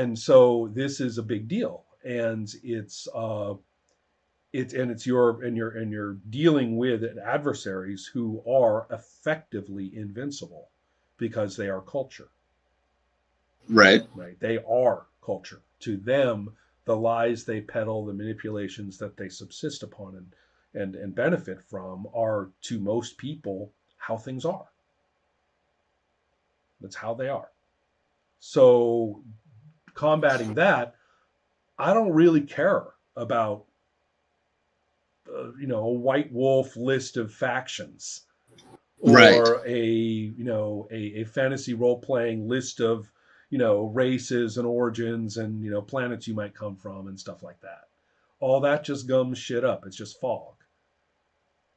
And so this is a big deal, and you're dealing with adversaries who are effectively invincible because they are culture. Right. Right? They are culture. To them, the lies they peddle, the manipulations that they subsist upon and benefit from are, to most people, how things are. That's how they are. So combating that, I don't really care about a white wolf list of factions, Right. or a fantasy role playing list of races and origins and planets you might come from and stuff like that. All that just gums shit up. It's just fog.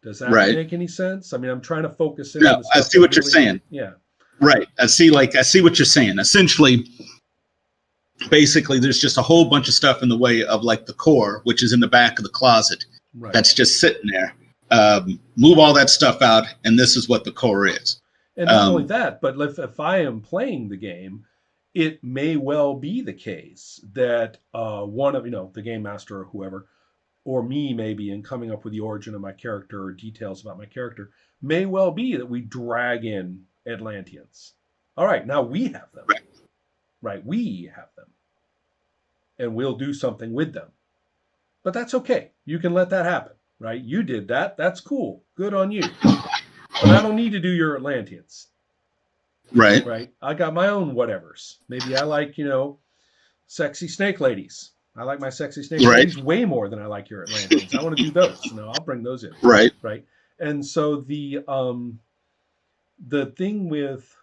Does that Right. make any sense? I mean, I'm trying to focus in on No, the I stuff see that what you're really, saying. yeah. Right. I see what you're saying. Essentially, basically, there's just a whole bunch of stuff in the way of like the core, which is in the back of the closet, Right. that's just sitting there. Move all that stuff out, and this is what the core is. And not only Um, that, but if I am playing the game, it may well be the case that one of the game master or whoever, or me maybe, in coming up with the origin of my character or details about my character, may well be that we drag in Atlanteans. All right, now we have them. right. Right, we have them, and we'll do something with them. But that's okay. You can let that happen. Right, you did that. That's cool. Good on you. But I don't need to do your Atlanteans. Right. Right, I got my own whatevers. Maybe I like sexy snake ladies. I like my sexy snake Right. ladies way more than I like your Atlanteans. I want to do those. I'll bring those in. Right. Right. And so the thing with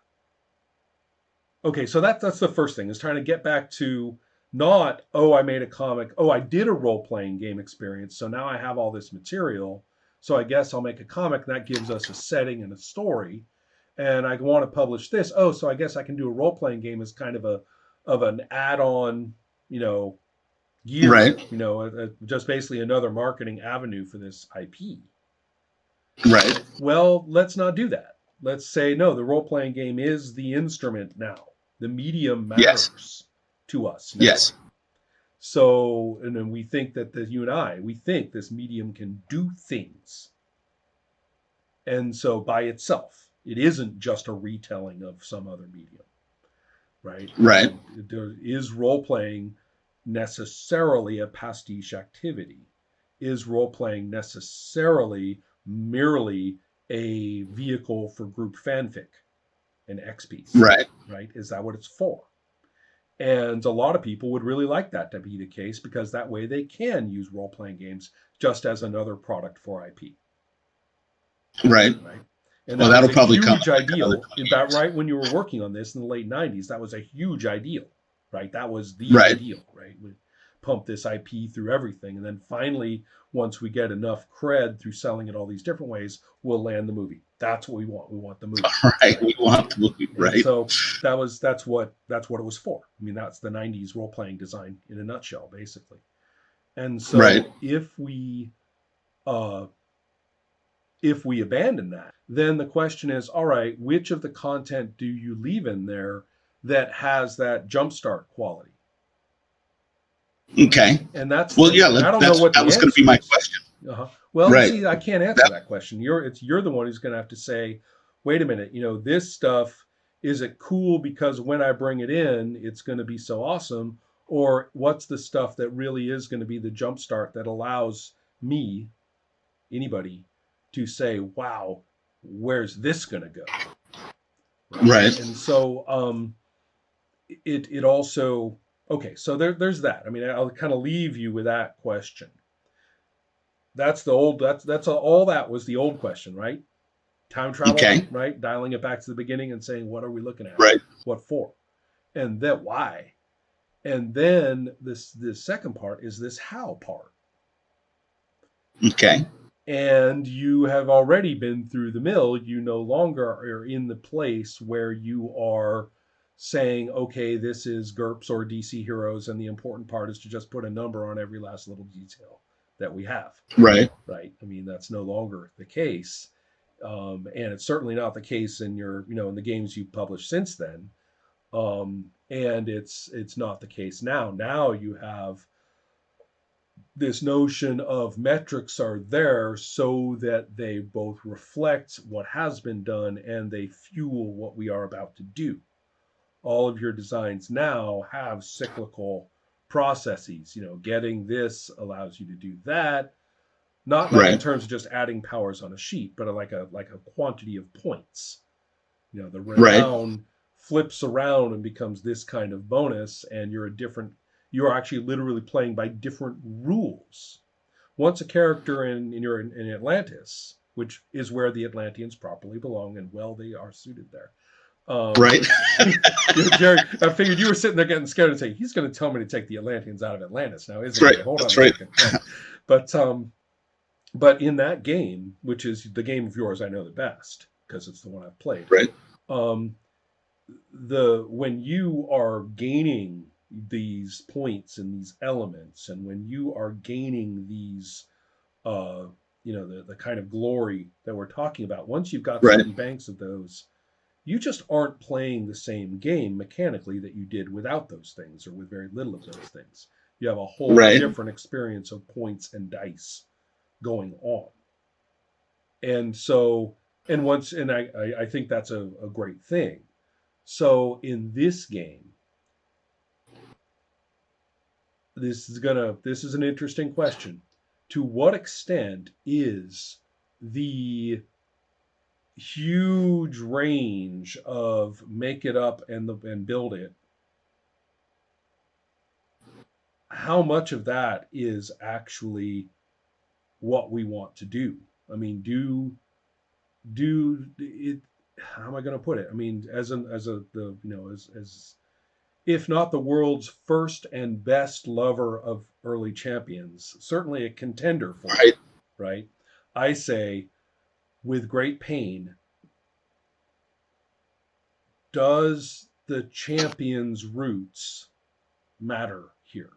okay, so that's the first thing, is trying to get back to, not, oh, I made a comic, oh, I did a role playing game experience, so now I have all this material, so I guess I'll make a comic, and that gives us a setting and a story, and I want to publish this. Oh, so I guess I can do a role playing game as kind of an add on, gear, Right. just basically another marketing avenue for this IP. Right. Well, let's not do that. Let's say, no, the role playing game is the instrument now. The medium Yes. matters to us now. Yes. So, and then we think that you and I, we think this medium can do things. And so by itself, it isn't just a retelling of some other medium, right? Right. There is role playing necessarily a pastiche activity? Is role playing necessarily merely a vehicle for group fanfic and XPs? Right. Right? Is that what it's for? And a lot of people would really like that to be the case, because that way they can use role playing games just as another product for IP. Right. Right? And Well, that that'll was a probably come huge in like another ideal. 20 About years. right when you were working on this in the late 90s, that was a huge ideal. Right? That was the Right. ideal. Right? We pump this IP through everything. And then finally, once we get enough cred through selling it all these different ways, we'll land the movie. That's what we want. We want the movie. Right. We want the movie. And Right. so that's what it was for. I mean, that's the 90s role playing design in a nutshell, basically. And Right. so uh, if we abandon that, then the question is, all right, which of the content do you leave in there that has that jumpstart quality? Okay. And that's Well, yeah. and I don't know what That the was going to be answer my is. question. Uh-huh. Well, you Right. see, I can't answer That. that question. You're the one who's going to have to say, wait a minute, this stuff, is it cool because when I bring it in, it's going to be so awesome, or what's the stuff that really is going to be the jumpstart that allows me, anybody, to say, wow, where's this going to go? Right. Right. And so it also, okay, so there's that. I mean, I'll kind of leave you with that question. That's all that was the old question, right? Time travel, Okay. right? Dialing it back to the beginning and saying, what are we looking at? Right. What for? And then why? And then this second part is this how part. Okay. And you have already been through the mill. You no longer are in the place where you are saying, okay, this is GURPS or DC Heroes, and the important part is to just put a number on every last little detail that we have. Right. Right? I mean, that's no longer the case. And it's certainly not the case in your, in the games you've published since then. And it's not the case now. Now you have this notion of metrics are there so that they both reflect what has been done and they fuel what we are about to do. All of your designs now have cyclical processes. Getting this allows you to do that, not like in Right. terms of just adding powers on a sheet, but like a quantity of points. The Right. renown flips around and becomes this kind of bonus, and you're actually literally playing by different rules. Once a character in Atlantis, which is where the Atlanteans properly belong, and well, they are suited there. Right. Jerry, I figured you were sitting there getting scared and saying, he's going to tell me to take the Atlanteans out of Atlantis now, That's isn't right. he? Hold on a That's right. second. Right. But in that game, which is the game of yours I know the best because it's the one I've played, Right. um, when you are gaining these points and these elements, and when you are gaining these, uh, the kind of glory that we're talking about, once you've got Right. certain banks of those, you just aren't playing the same game mechanically that you did without those things or with very little of those things. You have a whole Right. different experience of points and dice going on. And so, I think that's a great thing. So in this game, this is an interesting question. To what extent is the huge range of make it up and build it, how much of that is actually what we want to do? I mean, do it, how am I going to put it? I mean, as a the as if not the world's first and best lover of early champions, certainly a contender for it, Right. right? I say, with great pain, does the champion's roots matter here?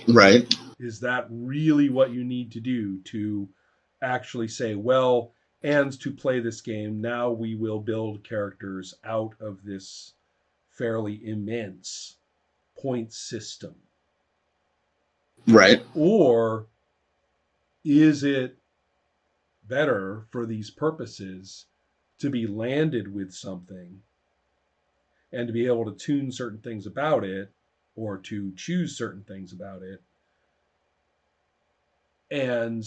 Right. Is that really what you need to do to actually say, well, and to play this game, now we will build characters out of this fairly immense point system? Right. Or is it better for these purposes to be landed with something and to be able to tune certain things about it or to choose certain things about it? And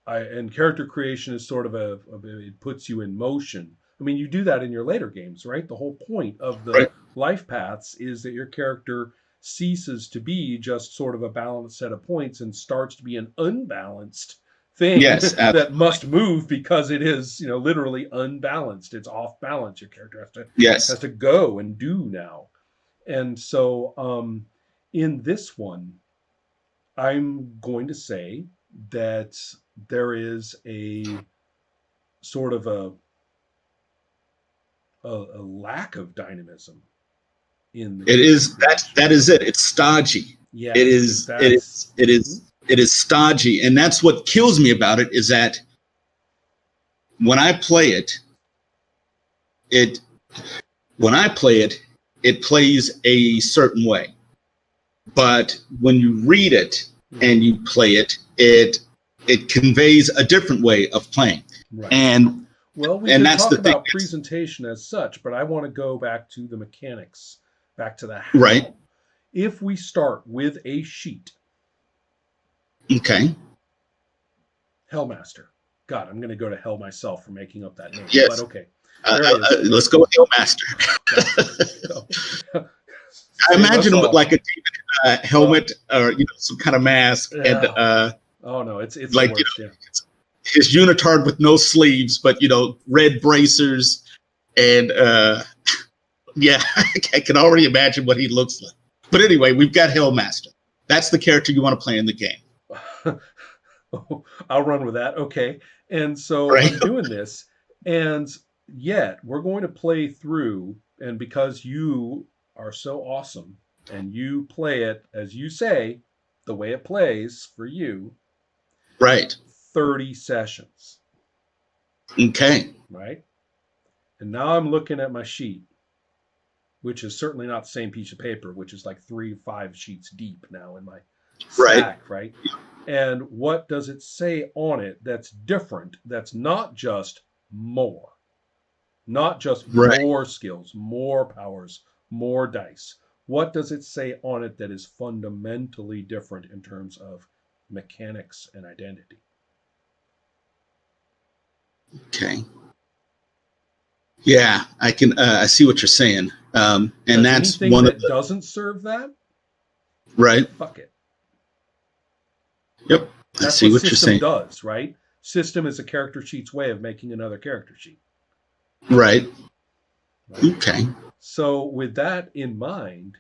and character creation is sort of it puts you in motion. I mean, you do that in your later games, right? The whole point of the Right. life paths is that your character ceases to be just sort of a balanced set of points and starts to be an unbalanced thing Yes. that Absolutely. must move because it is, literally unbalanced. It's off balance. Your character has Yes. to go and do now. And so in this one, I'm going to say that there is a sort of a lack of dynamism in the It character is creation. that is it. It's stodgy. It Yes, is it that's is it is it is stodgy. And that's what kills me about it is that when I play it, it when I play it, it plays a certain way. But when you read it and you play it, it conveys a different way of playing. right. And Well, we and can that's the talk thing. about presentation as such, but I want to go back to the mechanics, back to the Right. how. If we start with a sheet, Okay. Hellmaster. God, I'm going to go to hell myself for making up that name, but Yes. okay, there he is. Let's go with Hillmaster. I Save us imagine him with all. like a Well, helmet or some kind of mask and yeah. Oh no, it's the like worst. Yeah. his unitard with no sleeves, but red bracers and yeah, I can already imagine what he looks like. But anyway, we've got Hellmaster. That's the character you want to play in the game, I'll run with that. Okay. And so right? I'm doing this, and yet we're going to play through. And because you are so awesome and you play it, as you say, the way it plays for you, Right. 30 sessions, Okay. right? And now I'm looking at my sheet, which is certainly not the same piece of paper, which is like 3 or 5 sheets deep now in my Right. stack, right? And what does it say on it that's different, that's not just more, not just Right. more skills, more powers, more dice? What does it say on it that is fundamentally different in terms of mechanics and identity? Okay. Yeah, I can. I see what you're saying, and Because that's anything one of that the doesn't serve that, right. fuck it. Yep, I That's see what what you're system saying. does, right? System is a character sheet's way of making another character sheet, Right. right? Okay. So with that in mind,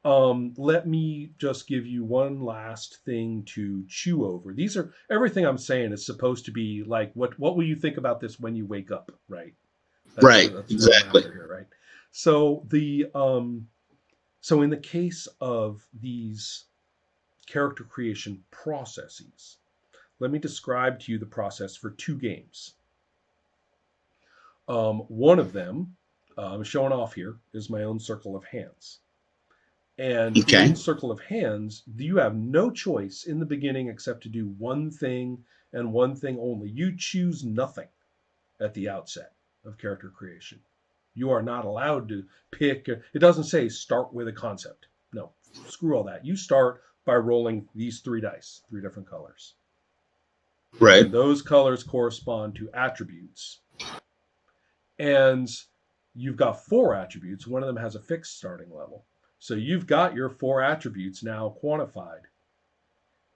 let me just give you one last thing to chew over. These are everything I'm saying is supposed to be like what will you think about this when you wake up, right? Right. That's what I'm Exactly. after here, right? So so in the case of these character creation processes, let me describe to you the process for 2 games. One of them, I'm showing off here, is my own circle of hands. And Okay. in Circle of Hands, you have no choice in the beginning except to do one thing and one thing only. You choose nothing at the outset of character creation. You are not allowed to pick. It doesn't say start with a concept. No, screw all that. You start by rolling these 3 dice, 3 different colors. Right. And those colors correspond to attributes. And you've got 4 attributes. One of them has a fixed starting level. So you've got your 4 attributes now quantified.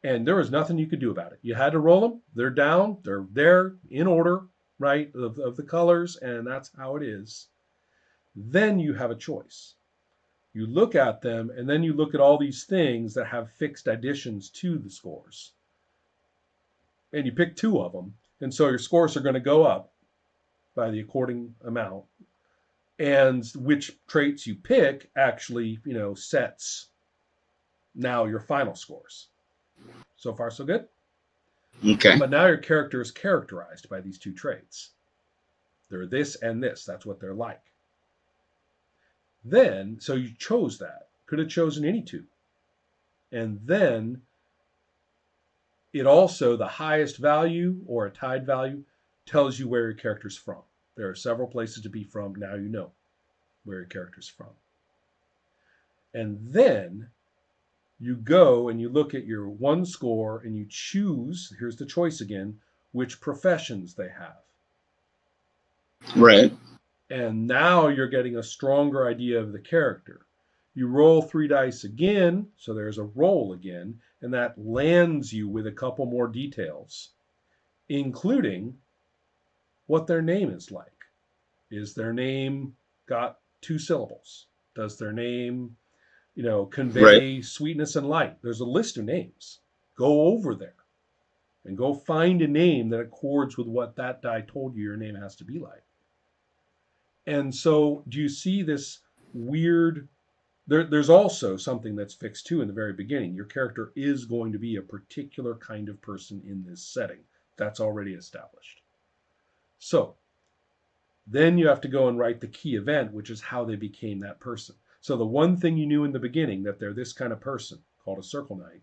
And there was nothing you could do about it. You had to roll them. They're down. They're there in order, right, of the colors. And that's how it is. Then you have a choice. You look at them, and then you look at all these things that have fixed additions to the scores. And you pick 2 of them. And so your scores are going to go up by the according amount. And which traits you pick actually, sets now your final scores. So far, so good. Okay. But now your character is characterized by these 2 traits. They're this and this. That's what they're like. Then, so you chose that. Could have chosen any 2. And then it also, the highest value or a tied value, tells you where your character's from. There are several places to be from. Now you know where your character's from. And then you go and you look at your 1 score and you choose, here's the choice again, which professions they have. Right. And now you're getting a stronger idea of the character. You roll 3 dice again, so there's a roll again, and that lands you with a couple more details, including what their name is like. Is their name got 2 syllables? Does their name, Right. convey sweetness and light? There's a list of names. Go over there and go find a name that accords with what that die told you your name has to be like. And so, do you see this weird? There's also something that's fixed too in the very beginning. Your character is going to be a particular kind of person in this setting. That's already established. So, then you have to go and write the key event, which is how they became that person. So, the one thing you knew in the beginning, that they're this kind of person, called a circle knight.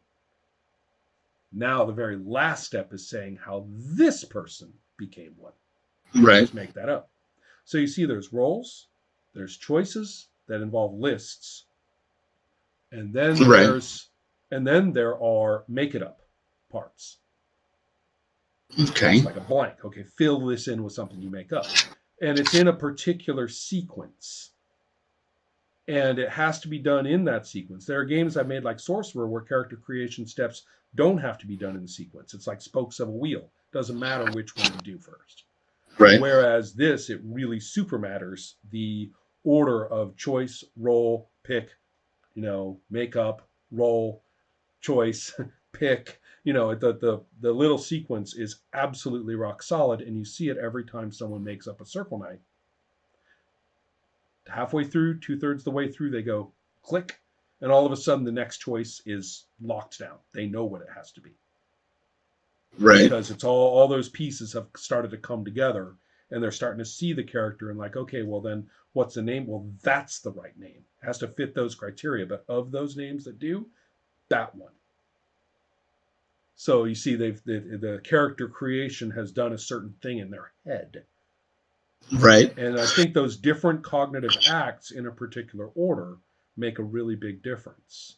Now, the very last step is saying how this person became one. You Right. just make that up. So you see there's roles, there's choices that involve lists, and then Right. there are make it up parts. Okay. That's like a blank. Okay, fill this in with something you make up. And it's in a particular sequence. And it has to be done in that sequence. There are games I've made like Sorcerer where character creation steps don't have to be done in the sequence. It's like spokes of a wheel. Doesn't matter which one you do first. Right. Whereas this, it really super matters the order of choice, roll, pick, make up, roll, choice, pick. The little sequence is absolutely rock solid, and you see it every time someone makes up a circle knight. Halfway through, 2/3 the way through, they go click, and all of a sudden the next choice is locked down. They know what it has to be Right. because it's all those pieces have started to come together, and they're starting to see the character and like, okay, well then what's the name? Well, that's the right name. It has to fit those criteria. But of those names that do, that one. So you see, the character creation has done a certain thing in their head. Right. And I think those different cognitive acts in a particular order make a really big difference.